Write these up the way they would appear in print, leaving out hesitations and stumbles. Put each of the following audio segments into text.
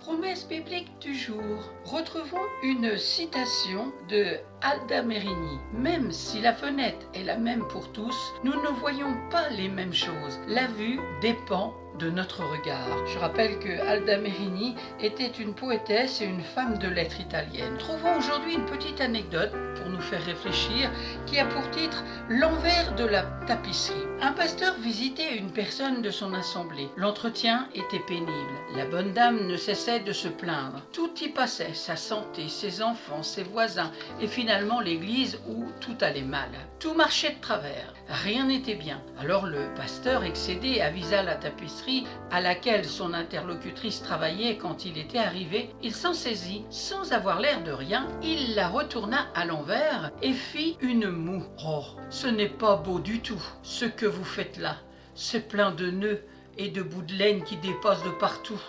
Promesse biblique du jour. Retrouvons une citation de Alda Merini. Même si la fenêtre est la même pour tous, nous ne voyons pas les mêmes choses. La vue dépend de notre regard. Je rappelle que Alda Merini était une poétesse et une femme de lettres italienne. Trouvons aujourd'hui une petite anecdote pour nous faire réfléchir qui a pour titre L'envers de la tapisserie. Un pasteur visitait une personne de son assemblée. L'entretien était pénible. La bonne dame ne cessait de se plaindre. Tout y passait, sa santé, ses enfants, ses voisins et finalement l'église où tout allait mal. Tout marchait de travers. Rien n'était bien. Alors le pasteur, excédé, avisa la tapisserie à laquelle son interlocutrice travaillait quand il était arrivé. Il s'en saisit. Sans avoir l'air de rien, il la retourna à l'envers et fit une moue. Oh, ce n'est pas beau du tout, ce que vous faites là. C'est plein de nœuds et de bouts de laine qui dépassent de partout.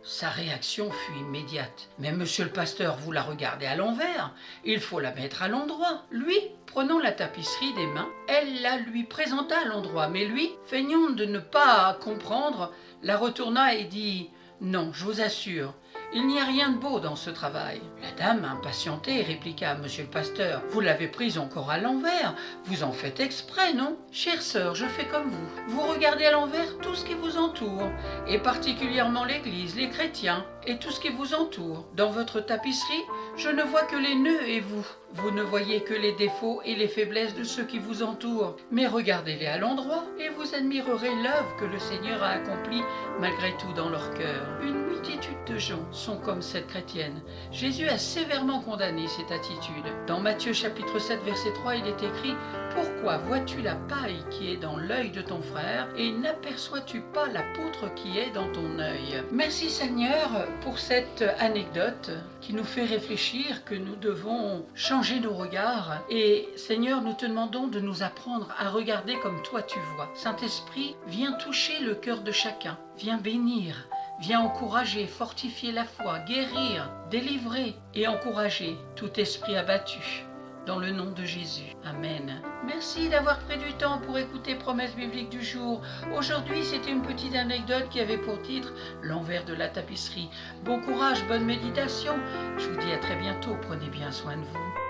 Sa réaction fut immédiate. « Mais monsieur le pasteur, vous la regardez à l'envers. Il faut la mettre à l'endroit. » Lui, prenant la tapisserie des mains, elle la lui présenta à l'endroit. Mais lui, feignant de ne pas comprendre, la retourna et dit « Non, je vous assure, il n'y a rien de beau dans ce travail. » La dame, impatientée, répliqua à monsieur le pasteur « Vous l'avez prise encore à l'envers. Vous en faites exprès, non ? Chère sœur, je fais comme vous. Vous regardez à l'envers tout ce qui vous entoure, et particulièrement l'église, les chrétiens, et tout ce qui vous entoure. Dans votre tapisserie, je ne vois que les nœuds et vous. Vous ne voyez que les défauts et les faiblesses de ceux qui vous entourent. Mais regardez-les à l'endroit, et vous admirerez l'œuvre que le Seigneur a accomplie malgré tout dans leur cœur. » Une multitude de gens sont comme cette chrétienne. Jésus a sévèrement condamné cette attitude. Dans Matthieu chapitre 7 verset 3, il est écrit « Pourquoi vois-tu la paille qui est dans l'œil de ton frère et n'aperçois-tu pas la poutre qui est dans ton œil ?» Merci Seigneur pour cette anecdote qui nous fait réfléchir que nous devons changer nos regards. Et Seigneur, nous te demandons de nous apprendre à regarder comme toi tu vois. Saint-Esprit, viens toucher le cœur de chacun. Viens bénir. Viens encourager, fortifier la foi, guérir, délivrer et encourager tout esprit abattu. Dans le nom de Jésus. Amen. Merci d'avoir pris du temps pour écouter Promesse biblique du jour. Aujourd'hui, c'était une petite anecdote qui avait pour titre L'envers de la tapisserie. Bon courage, bonne méditation. Je vous dis à très bientôt. Prenez bien soin de vous.